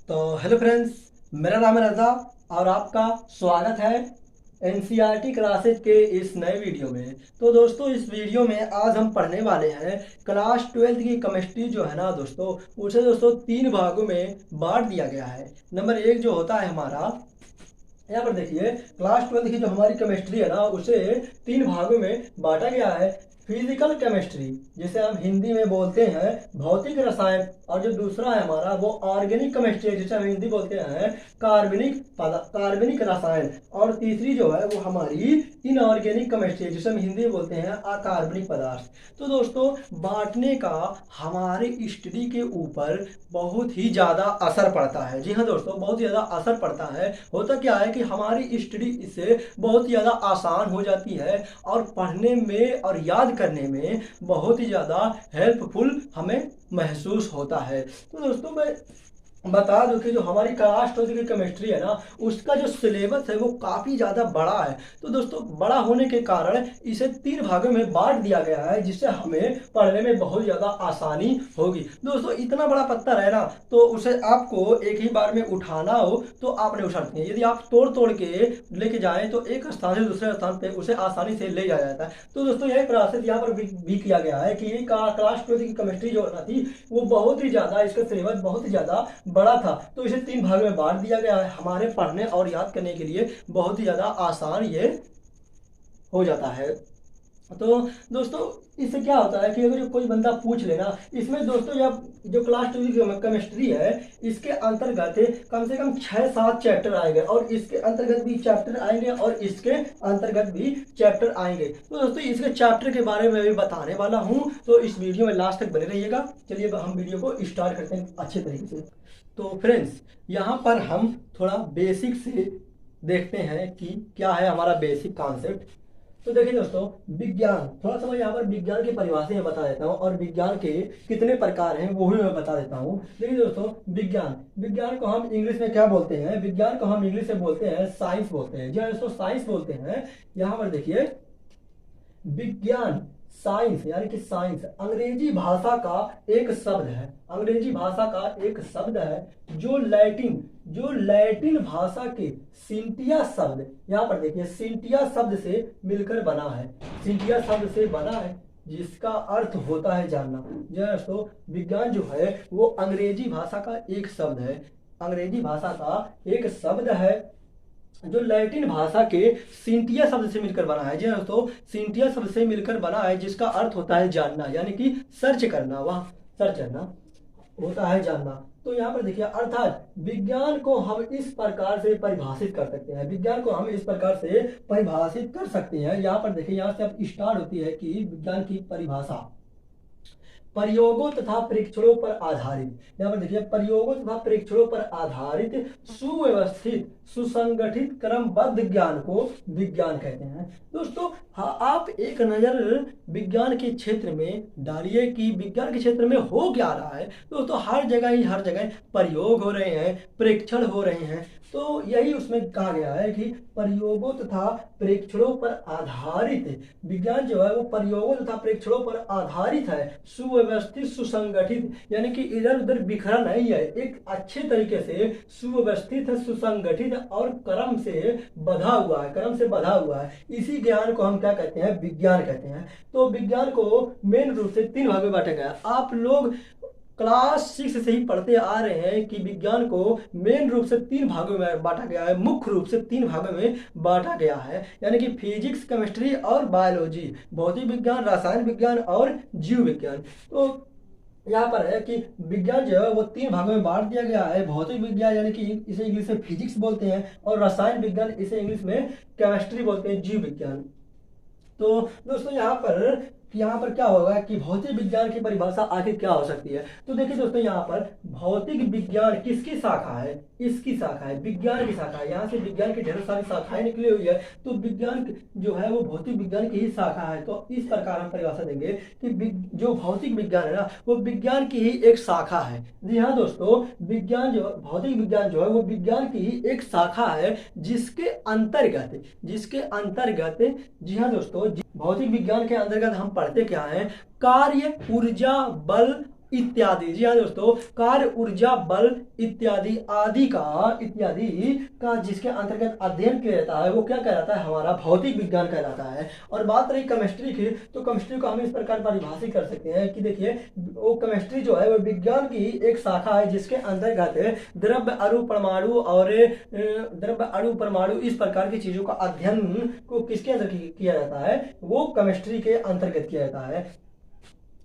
तो hello friends, मेरा नाम है रज़ा और आपका स्वागत है एनसीईआरटी क्लासेज के इस नए वीडियो में। तो दोस्तों, इस वीडियो में आज हम पढ़ने वाले हैं क्लास 12th की केमिस्ट्री जो है ना दोस्तों, उसे दोस्तों तीन भागों में बांट दिया गया है। नंबर एक जो होता है हमारा, यहाँ पर देखिए, क्लास 12th की जो हमारी केमिस्ट्री है ना, उसे तीन भागों में बांटा गया है। फिजिकल केमिस्ट्री, जिसे हम हिंदी में बोलते हैं भौतिक रसायन, और जो दूसरा है हमारा वो ऑर्गेनिक केमिस्ट्री है, जिसे हम हिंदी बोलते हैं कार्बनिक रसायन, और तीसरी जो है वो हमारी इनऑर्गेनिक केमिस्ट्री है, जिसे हम हिंदी में बोलते हैं अकार्बनिक पदार्थ। तो दोस्तों, बांटने का हमारे स्टडी के ऊपर बहुत ही ज़्यादा असर पड़ता है। जी हाँ दोस्तों, बहुत ज़्यादा असर पड़ता है। होता क्या है कि हमारी स्टडी इससे बहुत ही ज़्यादा आसान हो जाती है और पढ़ने में और याद करने में बहुत ही ज़्यादा हेल्पफुल हमें महसूस होता है। तो दोस्तों, मैं बता दूं कि जो हमारी क्लास 12 की केमिस्ट्री है ना, उसका जो सिलेबस है वो काफ़ी ज़्यादा बड़ा है। तो दोस्तों, बड़ा होने के कारण इसे तीन भागों में बांट दिया गया है, जिससे हमें पढ़ने में बहुत ज़्यादा आसानी होगी। दोस्तों, इतना बड़ा पत्थर है ना, तो उसे आपको एक ही बार में उठाना हो तो आप नहीं उठा सकते हैं। यदि आप तोड़ तोड़ के लेके जाएं तो एक स्थान से दूसरे स्थान पे उसे आसानी से ले जाया जाता है। तो दोस्तों, यही प्रोसेस यहाँ पर भी किया गया है कि क्लास 12 की केमिस्ट्री जो ना थी, वो बहुत ही ज़्यादा, इसका सिलेबस बहुत ही ज़्यादा बड़ा था, तो इसे तीन भाग में बांट दिया गया है। हमारे पढ़ने और याद करने के लिए बहुत ही ज़्यादा आसान ये हो जाता है। तो दोस्तों, इससे क्या होता है कि अगर जो कोई बंदा पूछ लेना, इसमें दोस्तों जब जो क्लास 2 की केमिस्ट्री है, इसके अंतर्गत कम से कम 6-7 चैप्टर आएंगे, और इसके अंतर्गत भी चैप्टर आएंगे, और इसके अंतर्गत भी चैप्टर आएंगे। तो दोस्तों, इसके चैप्टर के बारे में भी बताने वाला हूँ, तो इस वीडियो में लास्ट तक बने रहिएगा। चलिए हम वीडियो को स्टार्ट करते हैं अच्छे तरीके से। तो फ्रेंड्स, यहाँ पर हम थोड़ा बेसिक से देखते हैं कि क्या है हमारा बेसिक कॉन्सेप्ट। तो देखिए दोस्तों, विज्ञान, थोड़ा सा मैं यहाँ पर विज्ञान की परिभाषा में बता देता हूँ, और विज्ञान के कितने प्रकार हैं वो भी मैं बता देता हूँ। देखिए दोस्तों, विज्ञान विज्ञान को हम इंग्लिश में क्या बोलते हैं? विज्ञान को हम इंग्लिश में बोलते हैं साइंस बोलते हैं। जी हाँ दोस्तों, साइंस बोलते हैं। यहाँ पर देखिए, विज्ञान, साइंस यानी कि साइंस अंग्रेजी भाषा का एक शब्द है। अंग्रेजी भाषा का एक शब्द है जो लैटिन भाषा के सिंटिया शब्द, यहाँ पर देखिए, सिंटिया शब्द से मिलकर बना है। सिंटिया शब्द से बना है, जिसका अर्थ होता है जानना। दोस्तों, विज्ञान जो है वो अंग्रेजी भाषा का एक शब्द है। अंग्रेजी भाषा का एक शब्द है जो लैटिन भाषा के सिंटिया शब्द से मिलकर बना है। जी दोस्तों, सिंटिया शब्द से मिलकर बना है, जिसका अर्थ होता है जानना, यानी कि सर्च करना। वह सर्च करना होता है जानना। तो यहाँ पर देखिए, अर्थात विज्ञान को हम इस प्रकार से परिभाषित कर सकते हैं। विज्ञान को हम इस प्रकार से परिभाषित कर सकते हैं। यहाँ पर देखिए, यहाँ से अब स्टार्ट होती है कि विज्ञान की परिभाषा प्रयोगों तथा परीक्षणों पर आधारित। यहाँ पर देखिए, प्रयोगों तथा परीक्षणों पर आधारित सुव्यवस्थित सुसंगठित क्रमबद्ध ज्ञान को विज्ञान कहते हैं। दोस्तों, हाँ, आप एक नजर विज्ञान के क्षेत्र में डालिए कि विज्ञान के क्षेत्र में हो क्या रहा है। दोस्तों, हर जगह प्रयोग हो रहे हैं, परीक्षण हो रहे हैं। तो यही उसमें कहा गया है कि प्रयोगों तथा परीक्षणों पर आधारित विज्ञान जो है वो प्रयोगों तथा परीक्षणों पर आधारित है, सुव्यवस्थित सुसंगठित, यानी कि इधर उधर बिखरा नहीं है, एक अच्छे तरीके से सुव्यवस्थित है, सुसंगठित और क्रम से बधा हुआ है। इसी ज्ञान को हम क्या कहते हैं? विज्ञान कहते हैं। तो विज्ञान को मेन रूप से तीन भागों में बांटा गया। आप लोग क्लास 6 से ही पढ़ते आ रहे हैं कि विज्ञान को मेन रूप से तीन भागों में बांटा गया है, मुख्य रूप से तीन भागों में बांटा गया है, यानी कि फिजिक्स, केमिस्ट्री और बायोलॉजी, भौतिक विज्ञान, रसायन विज्ञान और जीव विज्ञान। तो यहाँ पर है कि विज्ञान जो है वो तीन भागों में बांट दिया गया है। भौतिक विज्ञान यानी कि इसे इंग्लिश में फिजिक्स बोलते हैं, और रसायन विज्ञान इसे इंग्लिश में केमिस्ट्री बोलते हैं, जीव विज्ञान। तो दोस्तों, यहाँ पर क्या होगा कि भौतिक विज्ञान की परिभाषा आखिर क्या हो सकती है? तो देखिए दोस्तों, यहाँ पर भौतिक विज्ञान किसकी शाखा है? इसकी शाखा है, विज्ञान की शाखा है। यहाँ से विज्ञान की ढेर सारी शाखाएं निकली हुई है, तो विज्ञान जो है वो भौतिक विज्ञान की ही शाखा है। तो इस प्रकार हम परिभाषा देंगे कि जो भौतिक विज्ञान है ना, वो विज्ञान की ही एक शाखा है। जी हाँ दोस्तों, भौतिक विज्ञान जो है वो विज्ञान की ही एक शाखा है, जिसके अंतर्गत जी हाँ दोस्तों, भौतिक विज्ञान के अंतर्गत हम पढ़ते क्या है? कार्य, ऊर्जा, बल, इत्यादि। जी हाँ दोस्तों, कार्य, ऊर्जा, बल इत्यादि इत्यादि का जिसके अंतर्गत अध्ययन किया जाता है वो क्या कहलाता है, हमारा भौतिक विज्ञान कहलाता है। और बात रही केमिस्ट्री की, तो केमिस्ट्री को हम इस प्रकार परिभाषित कर सकते हैं कि देखिए, वो केमिस्ट्री जो है वो विज्ञान की एक शाखा है जिसके अंतर्गत द्रव्य, अणु, परमाणु और द्रव्य, अणु, परमाणु इस प्रकार की चीजों का अध्ययन को किसके अंदर किया जाता है, वो केमिस्ट्री के अंतर्गत किया जाता है।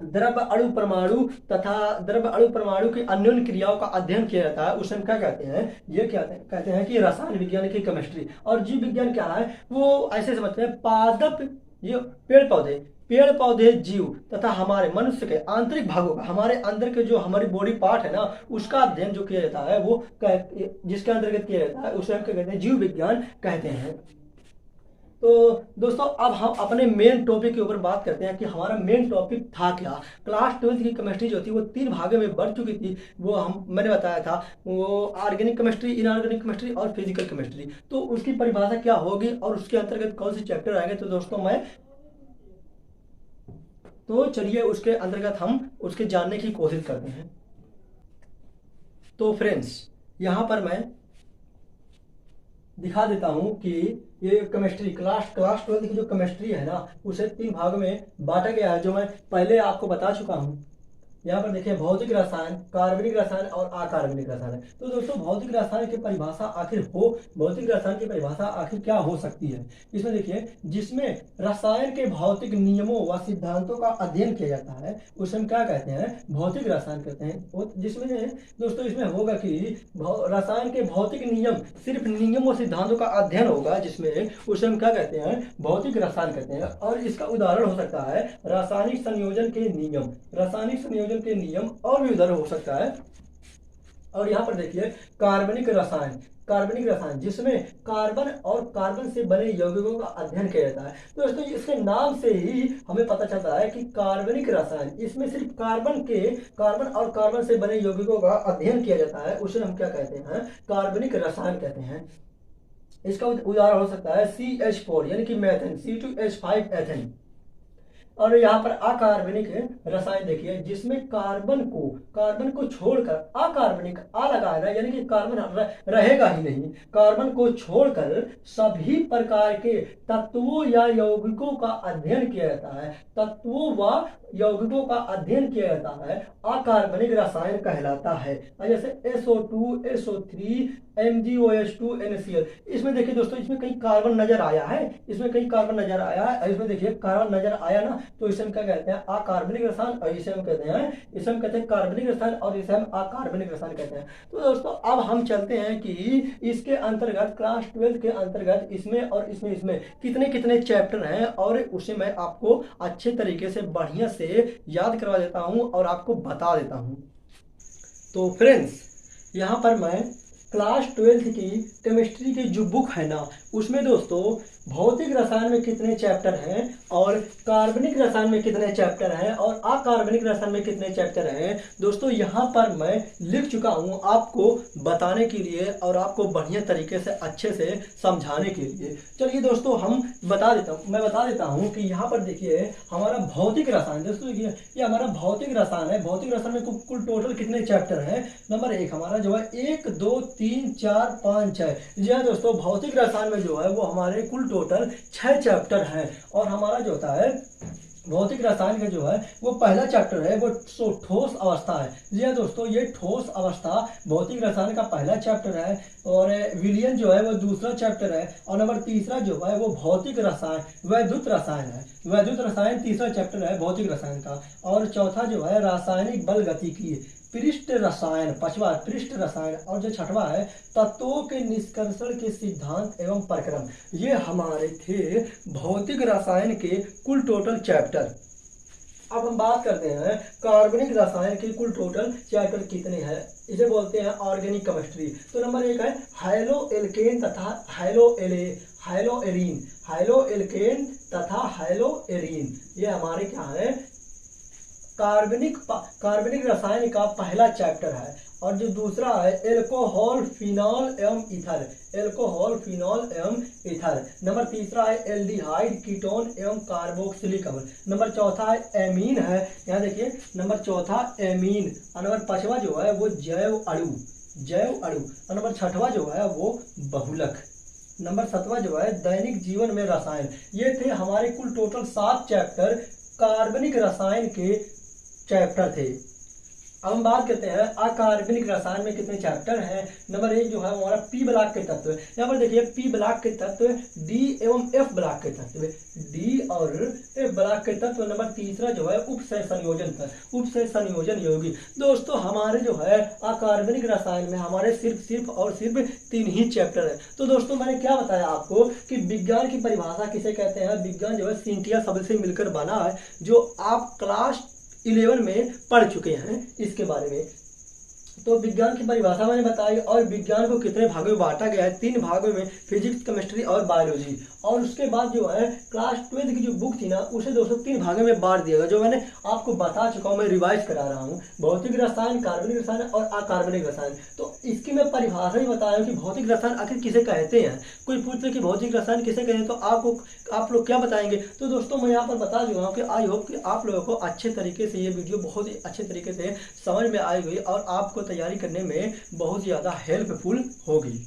द्रव्य, अणु, परमाणु तथा द्रव्य, अणु, परमाणु की अन्योन्य क्रियाओं का अध्ययन किया जाता है, उसे हम क्या कहते हैं, ये क्या कहते हैं कि रसायन विज्ञान की केमिस्ट्री। और जीव विज्ञान क्या है, वो ऐसे समझते हैं पादप, ये पेड़ पौधे, जीव तथा हमारे मनुष्य के आंतरिक भागों का, हमारे अंदर के जो हमारी बॉडी पार्ट है ना, उसका अध्ययन जो किया जाता है वो जिसके अंतर्गत किया जाता है उसे हम क्या कहते हैं, जीव विज्ञान कहते हैं। तो दोस्तों अब हम अपने मेन टॉपिक के ऊपर बात करते हैं कि हमारा मेन टॉपिक था क्या। क्लास 12th की केमिस्ट्री जो थी वो 3 भागों में बढ़ चुकी थी, वो मैंने बताया था, वो ऑर्गेनिक केमिस्ट्री, इनऑर्गेनिक केमिस्ट्री और फिजिकल केमिस्ट्री। तो उसकी परिभाषा क्या होगी और उसके अंतर्गत कौन से चैप्टर आएंगे, तो दोस्तों तो चलिए उसके अंतर्गत हम उसके जानने की कोशिश करते हैं। तो फ्रेंड्स, यहाँ पर मैं दिखा देता हूं कि ये केमिस्ट्री क्लास 12 की जो केमिस्ट्री है ना, उसे 3 भागों में बांटा गया है, जो मैं पहले आपको बता चुका हूं। यहाँ पर देखिए, भौतिक रसायन, कार्बनिक रसायन और अकार्बनिक रसायन। तो दोस्तों भौतिक रसायन की परिभाषा भौतिक रसायन की परिभाषा आखिर क्या हो सकती है, इसमें देखिए, जिसमें रसायन के भौतिक नियमों व सिद्धांतों का अध्ययन किया जाता है उसे हम क्या कहते हैं, भौतिक रसायन कहते हैं। जिसमें दोस्तों इसमें होगा कि रसायन के भौतिक नियम, सिर्फ नियम और सिद्धांतों का अध्ययन होगा, जिसमें उसे हम क्या कहते हैं, भौतिक रसायन कहते हैं। और इसका उदाहरण हो सकता है रासायनिक संयोजन के नियम, रासायनिक संयोजन के नियम, और भी उदाहरण हो सकता है। और यहाँ पर देखिए, कार्बनिक रसायन जिसमें कार्बन और कार्बन से बने यौगिकों का अध्ययन किया जाता है। तो दोस्तों इसके नाम से ही हमें पता चलता है कि कार्बनिक रसायन, इसमें सिर्फ कार्बन और कार्बन से बने यौगिकों का अध्ययन किया जाता है, उसे हम क्या कहते हैं, कार्बनिक रसायन कहते हैं। इसका उदाहरण हो सकता है CH4 यानी कि मेथेन, C2H5 एथेन। और यहाँ पर अकार्बनिक रसायन देखिए, जिसमें कार्बन को छोड़कर, अकार्बनिक आ लगा है ना, यानी कि कार्बन रहेगा ही नहीं, कार्बन को छोड़कर सभी प्रकार के तत्वों या यौगिकों का अध्ययन किया जाता है, तत्वों व यौगिकों का अध्ययन किया जाता है, अकार्बनिक रसायन कहलाता है। जैसे SO2, SO3, MgOH2, NaCl। इसमें देखिए दोस्तों, इसमें कहीं कार्बन नजर आया है, इसमें देखिए कार्बन नजर आया ना, तो इसे हम क्या कहते हैं, अकार्बनिक रसायन। और इसे हम कहते हैं कार्बनिक रसायन, और इसे हम अकार्बनिक रसायन कहते हैं। तो दोस्तों अब हम चलते हैं कि इसके अंतर्गत क्लास 12 के अंतर्गत इसमें और इसमें कितने कितने चैप्टर हैं, और उसे मैं आपको अच्छे तरीके से बढ़िया से याद करवा देता हूं और आपको बता देता हूं। तो फ्रेंड्स, यहाँ पर मैं क्लास 12 की केमिस्ट्री की जो बुक है ना, उसमें दोस्तों भौतिक रसायन में कितने चैप्टर हैं, और कार्बनिक रसायन में कितने चैप्टर हैं, और अकार्बनिक रसायन में कितने चैप्टर हैं, दोस्तों यहाँ पर मैं लिख चुका हूँ आपको बताने के लिए और आपको बढ़िया तरीके से अच्छे से समझाने के लिए। चलिए दोस्तों मैं बता देता हूँ कि यहाँ पर देखिए, हमारा भौतिक रसायन, दोस्तों देखिए ये हमारा भौतिक रसायन है। भौतिक रसायन में कुल टोटल कितने चैप्टर हैं, नंबर 1 हमारा जो है 1 2 3 4 5 6। जी हाँ दोस्तों, भौतिक रसायन में जो है वो हमारे कुल टोटल 6 चैप्टर हैं। और हमारा जो होता है भौतिक रसायन का जो है वो पहला चैप्टर है वो ठोस अवस्था है। जी हाँ दोस्तों, ये ठोस अवस्था भौतिक रसायन का पहला चैप्टर है। और विलयन जो है वो दूसरा चैप्टर है। और नंबर 3 जो है वो भौतिक रसायन, वैद्युत रसायन है। वैद्युत रसायन तीसरा चैप्टर है भौतिक रसायन का। और चौथा जो है रासायनिक बल गतिकी, पृष्ठ रसायन, 5वां पृष्ठ रसायन। और जो 6वां है तत्वों के निष्कर्षण के सिद्धांत एवं प्रक्रम। ये हमारे थे भौतिक रसायन के कुल टोटल चैप्टर। अब हम बात करते हैं कार्बनिक रसायन के कुल टोटल चैप्टर कितने हैं। इसे बोलते हैं ऑर्गेनिक केमिस्ट्री। तो नंबर 1 है हाइलोएल्केन तथा हाइलोएरीन। ये हमारे क्या है, कार्बनिक रसायन का पहला चैप्टर है। और जो दूसरा है एल्कोहल फिनॉल एवं ईथर, एल्कोहल फिनॉल एवं ईथर। नंबर तीसरा है एल्डिहाइड कीटोन एवं कार्बोक्सिलिक अम्ल। नंबर चौथा है एमीन है, यहाँ देखिए नंबर चौथा एमीन। और नंबर पांचवा जो है वो जैव अणु। और नंबर छठवा जो है वो बहुलक। नंबर सातवां जो है दैनिक जीवन में रसायन। ये थे हमारे कुल टोटल 7 चैप्टर कार्बनिक रसायन के चैप्टर थे। अब हम बात करते हैं अकार्बनिक रसायन में कितने चैप्टर हैं। नंबर 1 जो है हमारा पी ब्लॉक के तत्व। यहाँ पर देखिए पी ब्लॉक के तत्व, डी एवं एफ ब्लॉक के तत्व, डी और एफ ब्लॉक के तत्व। नंबर तीसरा जो है उपसय संयोजन यौगिक। दोस्तों हमारे जो है अकार्बनिक रसायन में हमारे सिर्फ और सिर्फ 3 ही चैप्टर है। तो दोस्तों मैंने क्या बताया आपको कि विज्ञान की परिभाषा किसे कहते हैं। विज्ञान जो है सिंटिया शब्द से मिलकर बना है, जो आप क्लास 11 में पढ़ चुके हैं इसके बारे में। तो विज्ञान की परिभाषा मैंने बताई और विज्ञान को कितने भागों में बांटा गया है, 3 भागों में, फिजिक्स, केमिस्ट्री और बायोलॉजी। और उसके बाद जो है क्लास 12 की जो बुक थी ना उसे 203 भागों में बांट दिया गया, जो मैंने आपको बता चुका हूँ, मैं रिवाइज करा रहा हूँ। भौतिक रसायन, कार्बनिक रसायन और अकार्बनिक रसायन। तो इसकी मैं परिभाषा ही बताया हूँ कि भौतिक रसायन आखिर किसे कहते हैं। कोई पूछ ले कि भौतिक रसायन किसे कहते हैं तो आप लोग क्या बताएंगे। तो दोस्तों मैं यहाँ पर बता चुका हूँ कि आई होप कि आप लोगों को अच्छे तरीके से ये वीडियो बहुत ही अच्छे तरीके से समझ में आई हुई और आपको तैयारी करने में बहुत ज़्यादा हेल्पफुल होगी।